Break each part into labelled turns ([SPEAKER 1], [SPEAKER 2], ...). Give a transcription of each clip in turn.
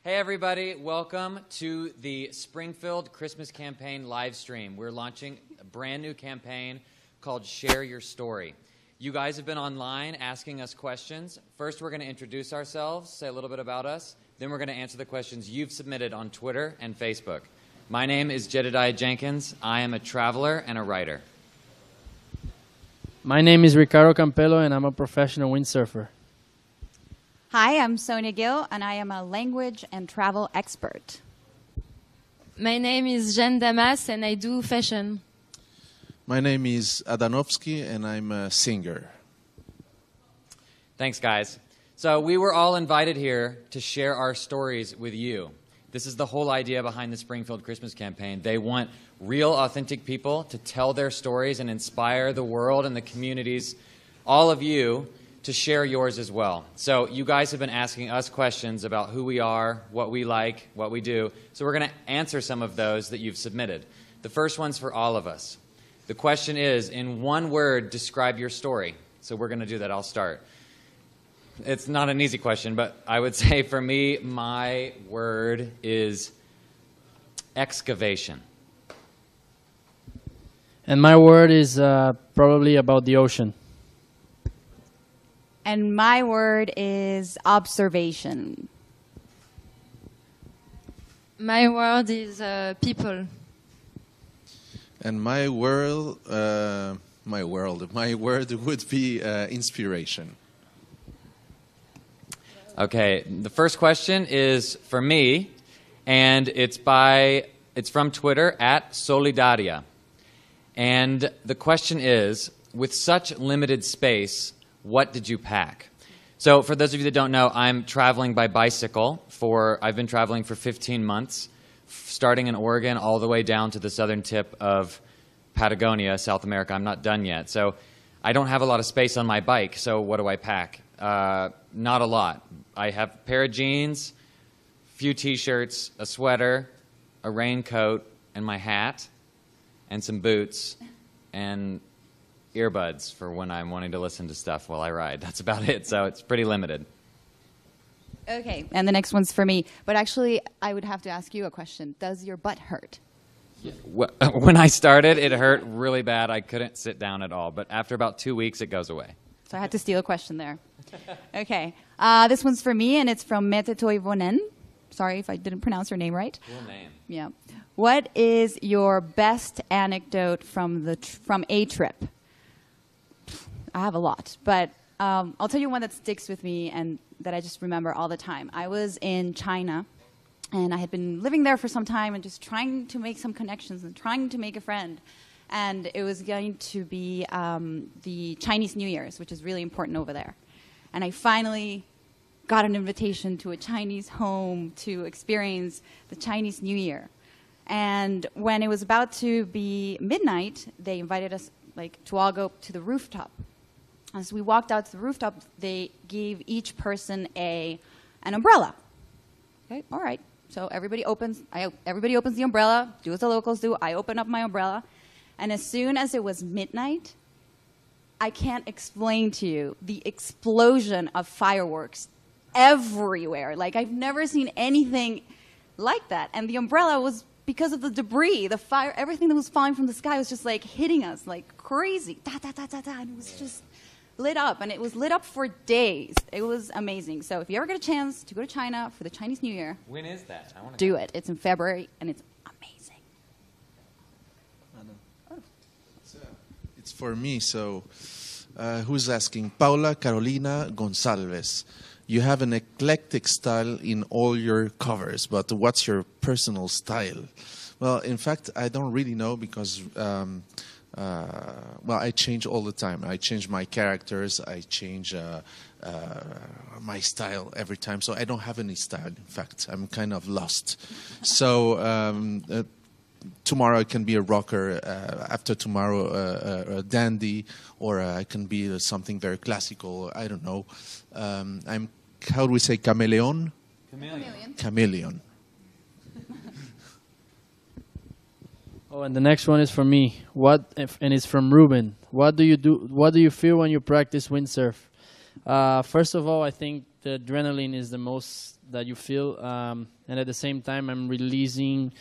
[SPEAKER 1] Hey everybody, welcome to the Springfield Christmas Campaign live stream. We're launching a brand new campaign called Share Your Story. You guys have been online asking us questions. First we're going to introduce ourselves, say a little bit about us, then we're going to answer the questions you've submitted on Twitter and Facebook. My name is Jedediah Jenkins. I am a traveler and a writer.
[SPEAKER 2] My name is Ricardo Campello and I'm a professional windsurfer.
[SPEAKER 3] Hi, I'm Sonia Gill, and I am a language and travel expert.
[SPEAKER 4] My name is Jeanne Damas, and I do fashion.
[SPEAKER 5] My name is Adanovsky, and I'm a singer.
[SPEAKER 1] Thanks, guys. So we were all invited here to share our stories with you. This is the whole idea behind the Springfield Christmas Campaign. They want real, authentic people to tell their stories and inspire the world and the communities, all of you, to share yours as well. So you guys have been asking us questions about who we are, what we like, what we do. So we're going to answer some of those that you've submitted. The first one's for all of us. The question is, in one word, describe your story. So we're going to do that. I'll start. It's not an easy question, but I would say for me, my word is excavation.
[SPEAKER 2] And my word is probably about the ocean.
[SPEAKER 3] And my word is observation.
[SPEAKER 4] My word is people.
[SPEAKER 5] And my word would be inspiration.
[SPEAKER 1] Okay, the first question is for me, and it's from Twitter at Solidaria. And the question is, with such limited space, what did you pack? So for those of you that don't know, I'm traveling by bicycle. I've been traveling for 15 months, starting in Oregon all the way down to the southern tip of Patagonia, South America. I'm not done yet. So I don't have a lot of space on my bike, so what do I pack? Not a lot. I have a pair of jeans, a few T-shirts, a sweater, a raincoat, and my hat, and some boots, and earbuds for when I'm wanting to listen to stuff while I ride. That's about it, so it's pretty limited.
[SPEAKER 3] Okay, and the next one's for me. But actually, I would have to ask you a question. Does your butt hurt?
[SPEAKER 1] Yeah. When I started, it hurt really bad. I couldn't sit down at all. But after about 2 weeks, it goes away.
[SPEAKER 3] So I had to steal a question there. Okay, this one's for me, and it's from Mete Toivonen. Sorry if I didn't pronounce your name right.
[SPEAKER 1] Cool name.
[SPEAKER 3] Yeah. What is your best anecdote from a trip? I have a lot, but I'll tell you one that sticks with me and that I just remember all the time. I was in China, and I had been living there for some time and just trying to make some connections and trying to make a friend. And it was going to be the Chinese New Year's, which is really important over there. And I finally got an invitation to a Chinese home to experience the Chinese New Year. And when it was about to be midnight, they invited us to all go to the rooftop. As we walked out to the rooftop, they gave each person an umbrella. Okay, all right. So everybody opens the umbrella, do as the locals do. I open up my umbrella. And as soon as it was midnight, I can't explain to you the explosion of fireworks everywhere. Like, I've never seen anything like that. And the umbrella was, because of the debris, the fire, everything that was falling from the sky was just like hitting us like crazy. Da, da, da, da, da. And it was just lit up, and it was lit up for days. It was amazing. So if you ever get a chance to go to China for the Chinese New Year,
[SPEAKER 1] when is that? I want to
[SPEAKER 3] do it. It's in February, and it's amazing.
[SPEAKER 5] It's for me, so who's asking? Paula Carolina Gonzalez. You have an eclectic style in all your covers, but what's your personal style? Well, in fact, I don't really know because I change all the time. I change my characters. I change my style every time. So I don't have any style, in fact. I'm kind of lost. So tomorrow I can be a rocker. After tomorrow, a dandy. Or I can be something very classical. I don't know. I'm, how do we say, chameleon?
[SPEAKER 1] Chameleon.
[SPEAKER 5] Chameleon.
[SPEAKER 2] Oh, and the next one is for me. And it's from Ruben. What do you do? What do you feel when you practice windsurf? First of all, I think the adrenaline is the most that you feel, and at the same time, I'm releasing,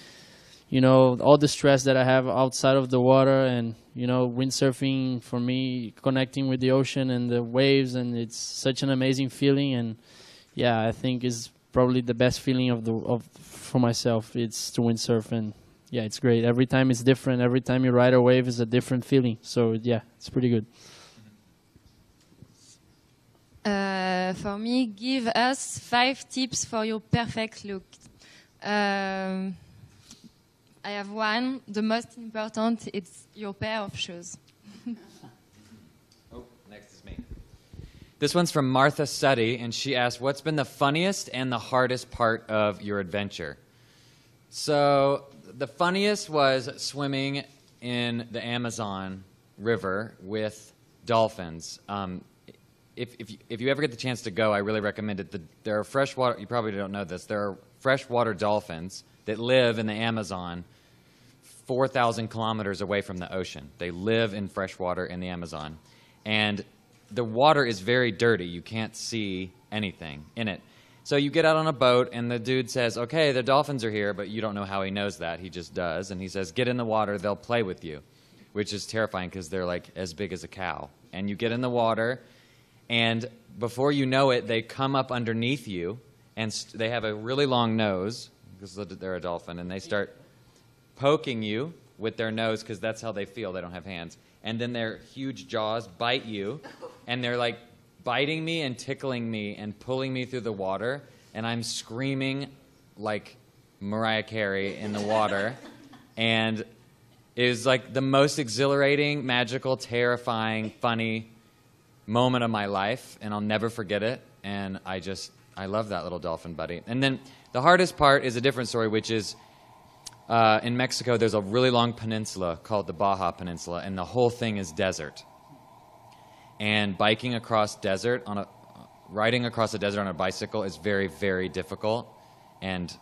[SPEAKER 2] you know, all the stress that I have outside of the water, and you know, windsurfing for me, connecting with the ocean and the waves, and it's such an amazing feeling. And yeah, I think is probably the best feeling for myself. It's to windsurf, and yeah, it's great. Every time it's different. Every time you ride a wave is a different feeling. So yeah, it's pretty good.
[SPEAKER 4] For me, give us 5 tips for your perfect look. I have one. The most important, it's your pair of shoes.
[SPEAKER 1] Oh, next is me. This one's from Martha Suddy, and she asked, what's been the funniest and the hardest part of your adventure? So the funniest was swimming in the Amazon River with dolphins. If you ever get the chance to go, I really recommend it. There are freshwater, you probably don't know this, there are freshwater dolphins that live in the Amazon 4,000 kilometers away from the ocean. They live in freshwater in the Amazon. And the water is very dirty. You can't see anything in it. So you get out on a boat, and the dude says, okay, the dolphins are here, but you don't know how he knows that. He just does. And he says, get in the water, they'll play with you, which is terrifying because they're like as big as a cow. And you get in the water, and before you know it, they come up underneath you, and they have a really long nose because they're a dolphin, and they start poking you with their nose because that's how they feel. They don't have hands. And then their huge jaws bite you, and they're like biting me and tickling me and pulling me through the water, and I'm screaming like Mariah Carey in the water. And it was like the most exhilarating, magical, terrifying, funny moment of my life, and I'll never forget it. And I love that little dolphin buddy. And then the hardest part is a different story, which is in Mexico, there's a really long peninsula called the Baja Peninsula, and the whole thing is desert. And riding across a desert on a bicycle is very, very difficult. And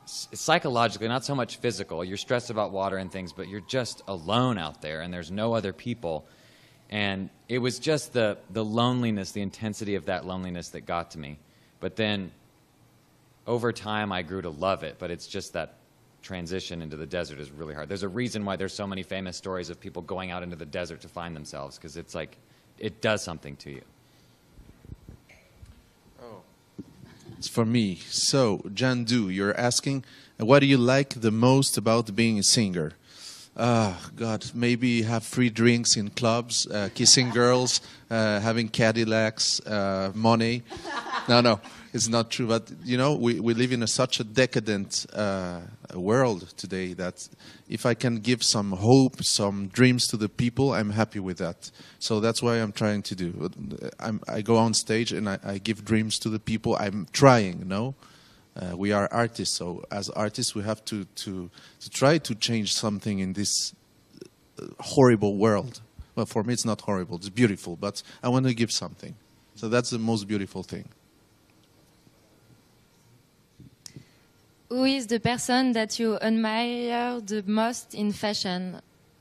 [SPEAKER 1] psychologically, not so much physical. You're stressed about water and things, but you're just alone out there, and there's no other people. And it was just the loneliness, the intensity of that loneliness that got to me. But then over time, I grew to love it, but it's just that transition into the desert is really hard. There's a reason why there's so many famous stories of people going out into the desert to find themselves, because it's like it does something to you.
[SPEAKER 5] Oh, it's for me. So, Jandu, you're asking, what do you like the most about being a singer? God, maybe have free drinks in clubs, kissing girls, having Cadillacs, money. No, it's not true. But, you know, we live in such a decadent world today that if I can give some hope, some dreams to the people, I'm happy with that. So that's what I'm trying to do. I go on stage and I give dreams to the people. I'm trying, no? We are artists, so as artists we have to try to change something in this horrible world. Well, for me it's not horrible, it's beautiful, but I want to give something. So that's the most beautiful thing.
[SPEAKER 4] Who is the person that you admire the most in fashion?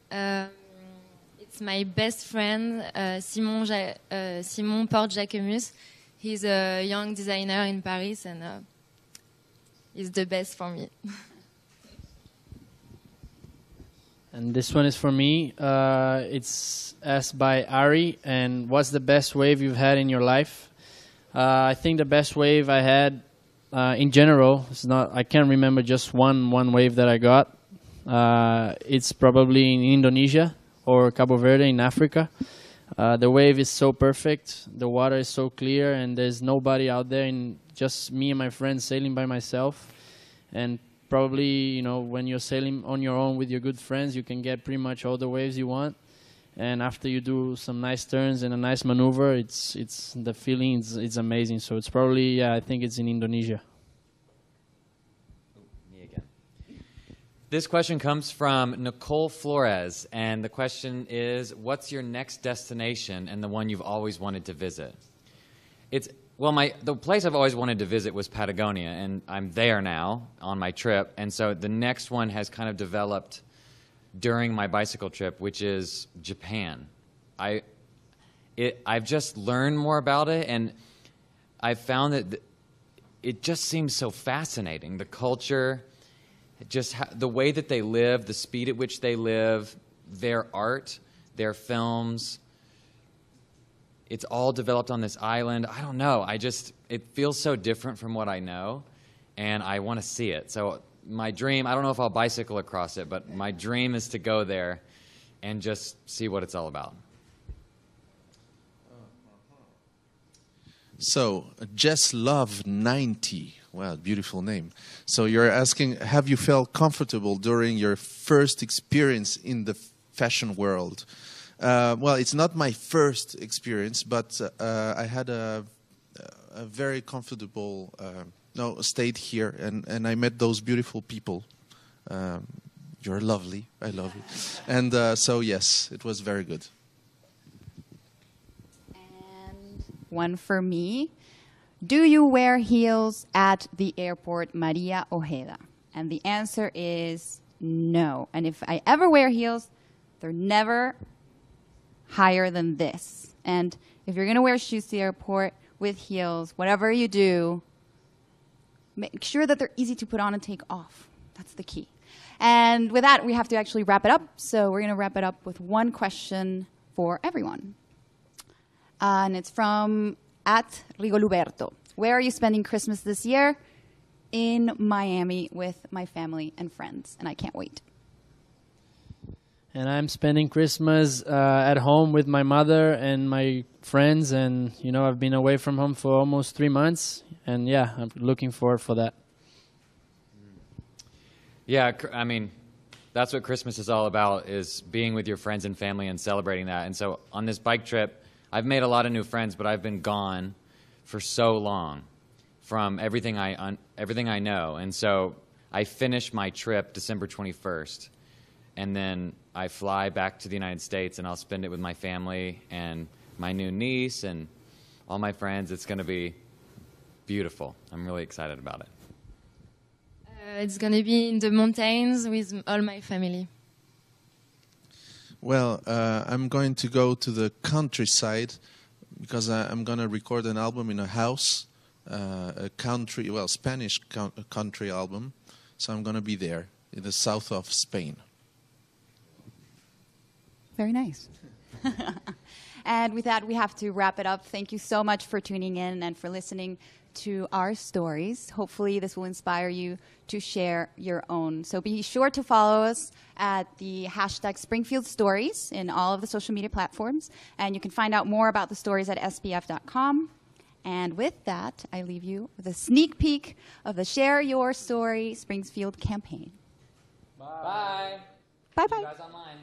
[SPEAKER 4] It's my best friend, Simon Porte-Jacquemus. He's a young designer in Paris, and he's the best for me.
[SPEAKER 2] And this one is for me. It's asked by Ari. And what's the best wave you've had in your life? I think the best wave I had in general, I can't remember just one wave that I got. It's probably in Indonesia or Cabo Verde in Africa. The wave is so perfect, the water is so clear, and there's nobody out there, and just me and my friends sailing by myself. And probably, you know, when you're sailing on your own with your good friends, you can get pretty much all the waves you want. And after you do some nice turns and a nice maneuver, it's the feeling it's amazing. So it's probably, I think it's in Indonesia.
[SPEAKER 1] Me again. This question comes from Nicole Flores, and the question is, what's your next destination and the one you've always wanted to visit? The place I've always wanted to visit was Patagonia, and I'm there now on my trip. And so the next one has kind of developed during my bicycle trip, which is Japan. I've just learned more about it, and I found that it just seems so fascinating. The culture, just the way that they live, the speed at which they live, their art, their films. It's all developed on this island. I don't know. It feels so different from what I know, and I want to see it. So my dream, I don't know if I'll bicycle across it, but my dream is to go there and just see what it's all about.
[SPEAKER 5] So, Jess Love 90. Well, beautiful name. So you're asking, have you felt comfortable during your first experience in the fashion world? Well, it's not my first experience, but I had a very comfortable stayed here, and I met those beautiful people. You're lovely. I love you. And so, yes, it was very good.
[SPEAKER 3] And one for me. Do you wear heels at the airport Maria Ojeda? And the answer is no. And if I ever wear heels, they're never higher than this. And if you're going to wear shoes to the airport with heels, whatever you do, make sure that they're easy to put on and take off. That's the key. And with that, we have to actually wrap it up. So we're going to wrap it up with one question for everyone. And it's from @Rigoluberto. Where are you spending Christmas this year? In Miami with my family and friends. And I can't wait.
[SPEAKER 2] And I'm spending Christmas at home with my mother and my friends. And, you know, I've been away from home for almost 3 months. And, yeah, I'm looking forward for that.
[SPEAKER 1] Yeah, I mean, that's what Christmas is all about, is being with your friends and family and celebrating that. And so on this bike trip, I've made a lot of new friends, but I've been gone for so long from everything I know. And so I finish my trip December 21st. And then I fly back to the United States, and I'll spend it with my family and my new niece and all my friends. It's going to be beautiful. I'm really excited about it.
[SPEAKER 4] It's going to be in the mountains with all my family.
[SPEAKER 5] Well, I'm going to go to the countryside because I'm going to record an album in a house, Spanish country album. So I'm going to be there in the south of Spain.
[SPEAKER 3] Very nice. And with that, we have to wrap it up. Thank you so much for tuning in and for listening to our stories. Hopefully this will inspire you to share your own. So be sure to follow us at the hashtag Springfield Stories in all of the social media platforms. And you can find out more about the stories at spf.com. And with that, I leave you with a sneak peek of the Share Your Story Springfield campaign.
[SPEAKER 1] Bye.
[SPEAKER 3] Bye-bye.
[SPEAKER 1] See you guys online.